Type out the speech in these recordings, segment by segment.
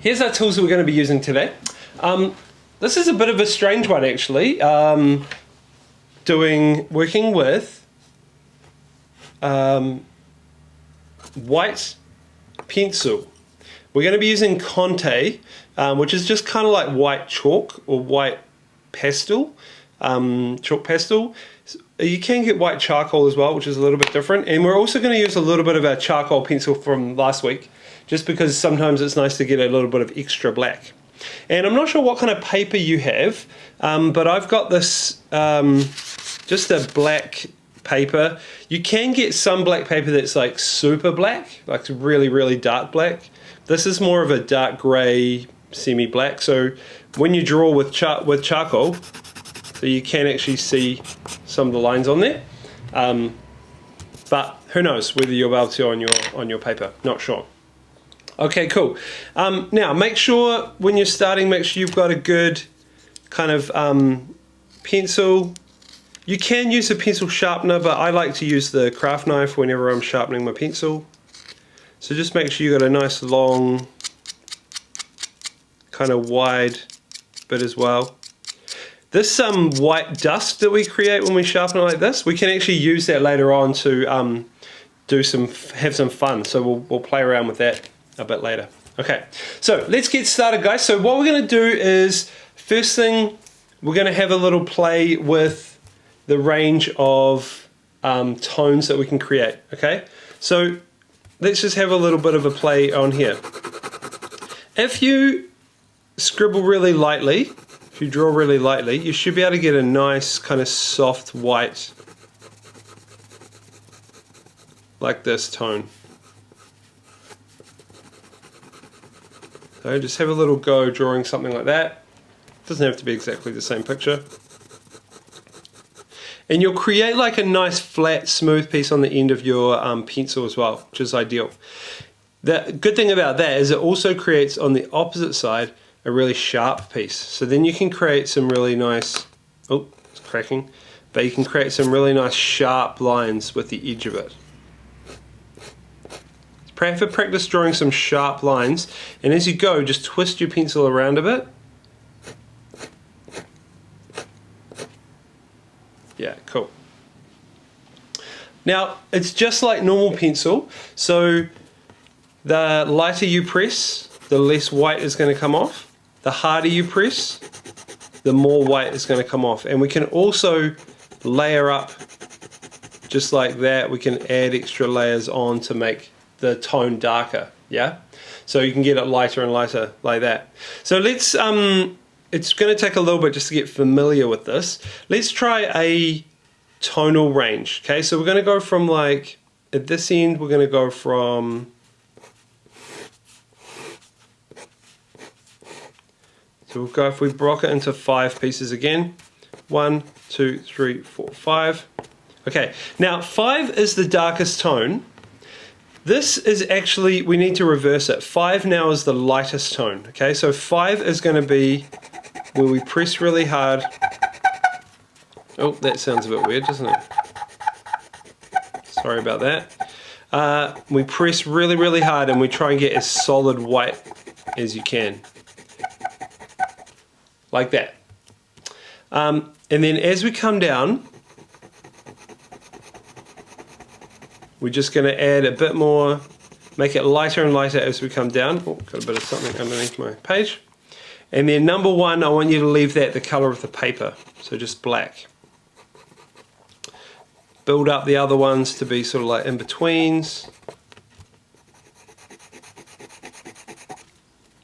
Here's our tools that we're going to be using today. This is a bit of a strange one actually. Working with white pencil. We're going to be using Conte, which is just kind of like white chalk or white pastel, chalk pastel. You can get white charcoal as well, which is a little bit different. And we're also going to use a little bit of our charcoal pencil from last week, just because sometimes it's nice to get a little bit of extra black. And I'm not sure what kind of paper you have, but I've got this, just a black paper. You can get some black paper that's like super black, like really, really dark black. This is more of a dark grey, semi-black. So when you draw with charcoal, so you can actually see some of the lines on there. But who knows whether you'll be able to on your paper, not sure. Okay, cool. Now make sure when you're starting, make sure you've got a good kind of pencil. You can use a pencil sharpener, but I like to use the craft knife whenever I'm sharpening my pencil. So just make sure you've got a nice long, kind of wide bit as well. This white dust that we create when we sharpen it like this, we can actually use that later on to have some fun. So we'll play around with that a bit later. Okay, so let's get started, guys. So what we're going to do is, first thing, we're going to have a little play with the range of tones that we can create. Okay, so let's just have a little bit of a play on here. If you scribble really lightly, if you draw really lightly, you should be able to get a nice kind of soft white, like this tone. So just have a little go drawing something like that. Doesn't have to be exactly the same picture. And you'll create like a nice flat smooth piece on the end of your pencil as well, which is ideal. The good thing about that is it also creates on the opposite side a really sharp piece. So then you can create some really nice, oh, it's cracking, but you can create some really nice sharp lines with the edge of it. Practice drawing some sharp lines, and as you go, just twist your pencil around a bit. Yeah, cool. Now, it's just like normal pencil, so the lighter you press, the less white is going to come off. The harder you press, the more white is going to come off. And we can also layer up just like that. We can add extra layers on to make the tone darker, yeah? So you can get it lighter and lighter like that. So let's, it's going to take a little bit just to get familiar with this. Let's try a tonal range, okay? So we're going to go from like, at this end, we're going to go from, so we'll go, if we block it into 5 pieces again, 1, 2, 3, 4, 5. Okay, now 5 is the darkest tone. This is actually, we need to reverse it. 5 now is the lightest tone, okay? So 5 is going to be where we press really hard. Oh, that sounds a bit weird, doesn't it? Sorry about that. We press really, really hard and we try and get as solid white as you can. Like that. And then as we come down, we're just going to add a bit more, make it lighter and lighter as we come down. Oh, got a bit of something underneath my page. And then number 1, I want you to leave that the color of the paper, so just black. Build up the other ones to be sort of like in-betweens.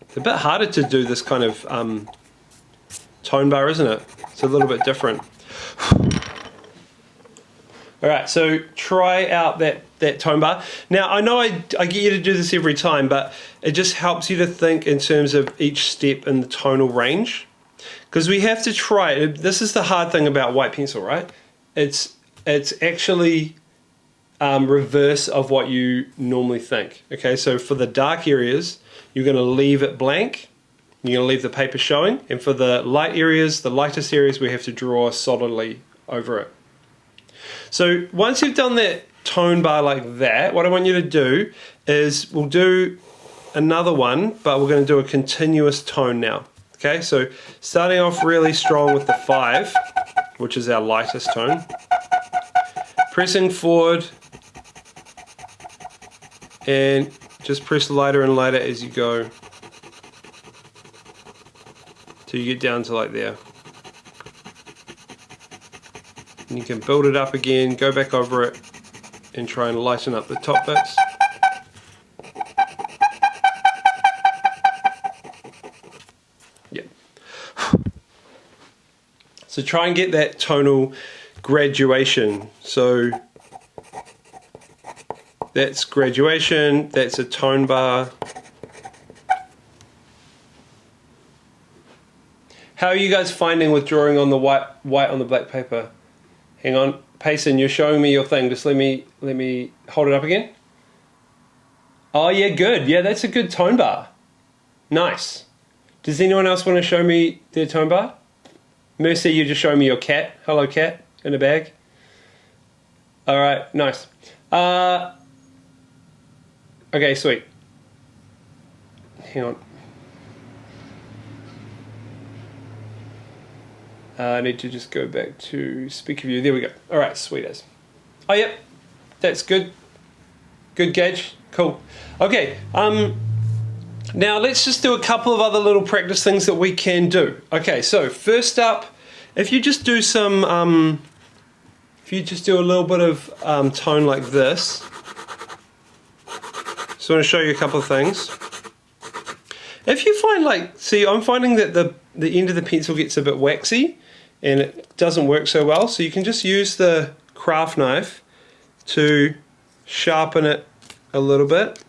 It's a bit harder to do this kind of tone bar, isn't it? It's a little bit different. Alright, so try out that tone bar. Now I know I get you to do this every time, but it just helps you to think in terms of each step in the tonal range. Because we have to try it. This is the hard thing about white pencil, right? It's actually reverse of what you normally think. Okay, so for the dark areas, you're going to leave it blank. You're going to leave the paper showing. And for the light areas, the lightest areas, we have to draw solidly over it. So once you've done that tone bar like that, what I want you to do is we'll do another one, but we're going to do a continuous tone now. Okay, so starting off really strong with the 5, which is our lightest tone. Pressing forward and just press lighter and lighter as you go till you get down to like there. And you can build it up again, go back over it and try and lighten up the top bits. Yeah. So try and get that tonal graduation. So that's graduation, that's a tone bar. How are you guys finding with drawing on the white on the black paper? Hang on, Payson, you're showing me your thing. Just let me hold it up again. Oh yeah, good. Yeah, that's a good tone bar. Nice. Does anyone else want to show me their tone bar? Mercy, you just showing me your cat. Hello, cat, in a bag. All right, nice. Okay, sweet. Hang on. I need to just go back to speaker view. There we go. All right, sweet as. Oh, yep. That's good. Good gauge. Cool. Okay. Now let's just do a couple of other little practice things that we can do. Okay, so first up, if you just do some, if you just do a little bit of tone like this. Just want to show you a couple of things. If you find like, see, I'm finding that the end of the pencil gets a bit waxy and it doesn't work so well, so you can just use the craft knife to sharpen it a little bit.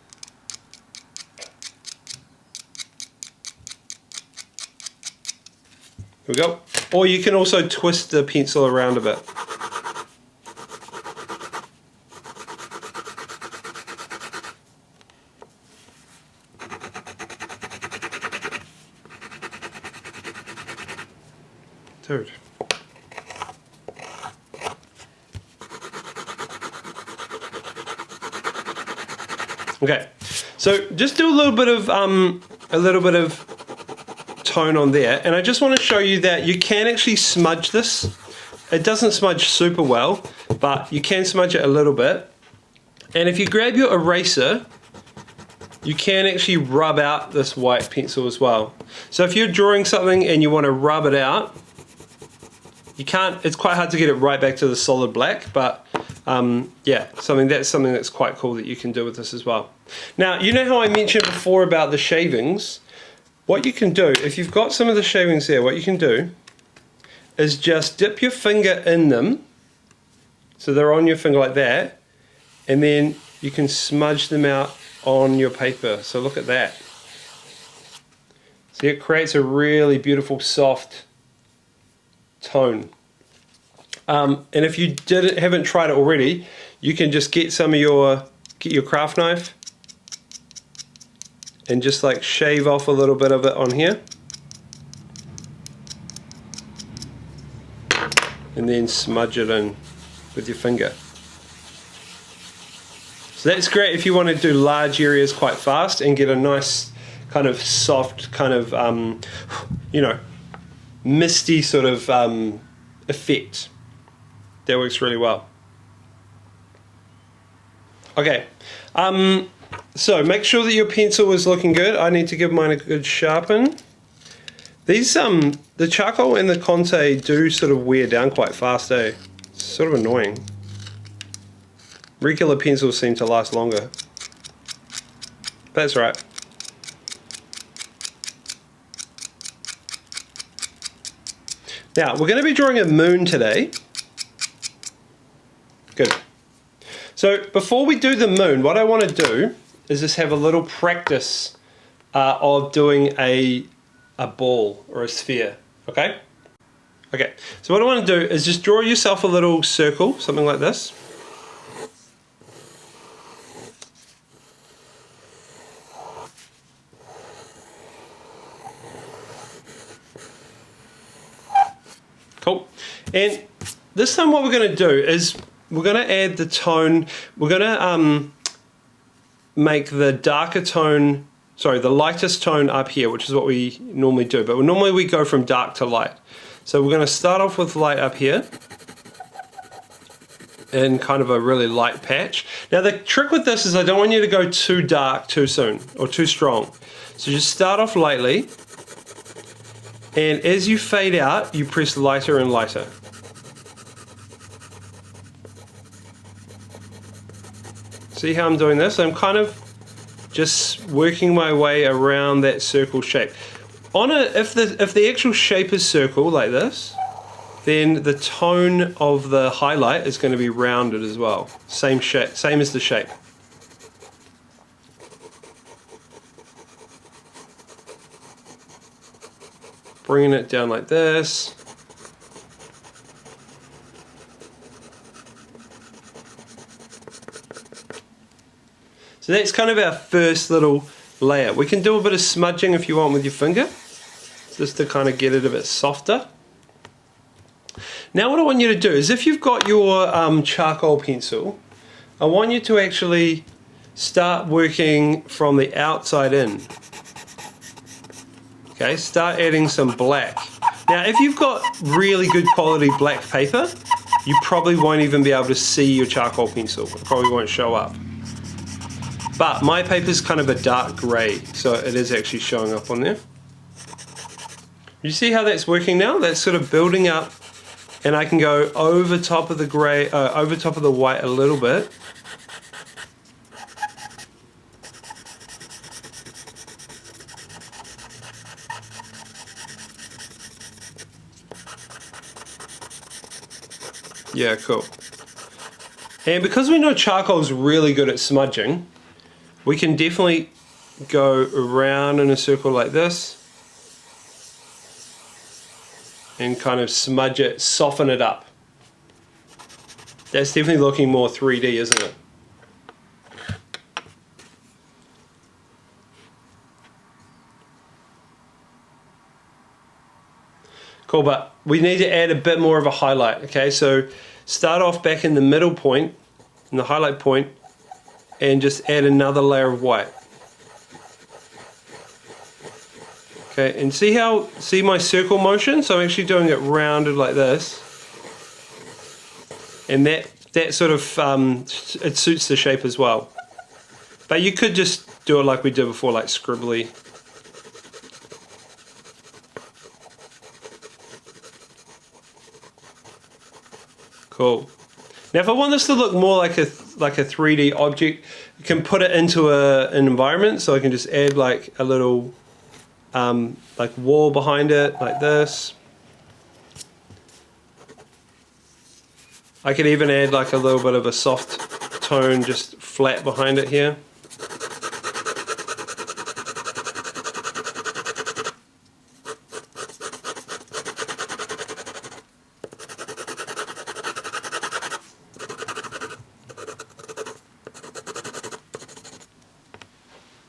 There we go. Or you can also twist the pencil around a bit. Dude. Okay, so just do a little bit of tone on there, and I just want to show you that you can actually smudge this. It doesn't smudge super well, but you can smudge it a little bit. And if you grab your eraser, you can actually rub out this white pencil as well. So if you're drawing something and you want to rub it out, you can't, it's quite hard to get it right back to the solid black, but yeah, something that's quite cool that you can do with this as well. Now, you know how I mentioned before about the shavings? What you can do, if you've got some of the shavings there, what you can do is just dip your finger in them, so they're on your finger like that, and then you can smudge them out on your paper. So look at that. See, it creates a really beautiful soft tone. And if you haven't tried it already, you can just get your craft knife and just like shave off a little bit of it on here, and then smudge it in with your finger. So that's great if you want to do large areas quite fast and get a nice kind of soft kind of you know, misty sort of effect. That works really well. Okay, so make sure that your pencil is looking good. I need to give mine a good sharpen. These the charcoal and the Conte do sort of wear down quite fast, eh? It's sort of annoying. Regular pencils seem to last longer. That's right. Now, we're going to be drawing a moon today. Good. So before we do the moon, what I want to do is just have a little practice of doing a ball or a sphere, okay? Okay, so what I want to do is just draw yourself a little circle, something like this. Cool. And this time what we're going to do is we're going to add the tone. We're going to make the darker tone sorry, the lightest tone up here, which is what we normally do, but normally we go from dark to light. So we're going to start off with light up here in kind of a really light patch. Now the trick with this is I don't want you to go too dark too soon or too strong. So just start off lightly, and as you fade out, you press lighter and lighter. See how I'm doing this? I'm kind of just working my way around that circle shape. If the actual shape is circle like this, then the tone of the highlight is going to be rounded as well. Same shape, same as the shape. Bringing it down like this. So that's kind of our first little layer. We can do a bit of smudging if you want with your finger, just to kind of get it a bit softer. Now what I want you to do is, if you've got your charcoal pencil, I want you to actually start working from the outside in. Okay, start adding some black. Now if you've got really good quality black paper, you probably won't even be able to see your charcoal pencil. It probably won't show up. But my paper is kind of a dark grey, so it is actually showing up on there. You see how that's working now? That's sort of building up, and I can go over top of the grey, over top of the white a little bit. Yeah, cool. And because we know charcoal is really good at smudging, we can definitely go around in a circle like this and kind of smudge it, soften it up. That's definitely looking more 3D, isn't it? Cool, but we need to add a bit more of a highlight, okay? So start off back in the middle point, in the highlight point, and just add another layer of white. Okay, and see my circle motion? So I'm actually doing it rounded like this. And that sort of, it suits the shape as well. But you could just do it like we did before, like scribbly. Cool. Now if I want this to look more like a 3D object, you can put it into an environment, so I can just add like a little like wall behind it, like this. I could even add like a little bit of a soft tone just flat behind it here.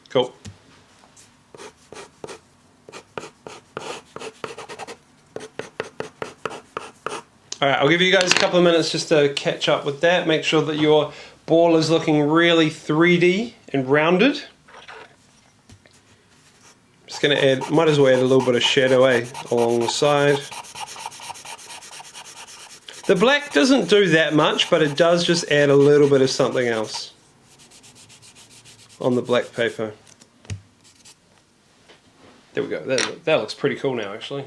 Cool. Alright, I'll give you guys a couple of minutes just to catch up with that. Make sure that your ball is looking really 3D and rounded. Just going to add, might as well add a little bit of shadow along the side. The black doesn't do that much, but it does just add a little bit of something else on the black paper. There we go, that looks pretty cool now actually.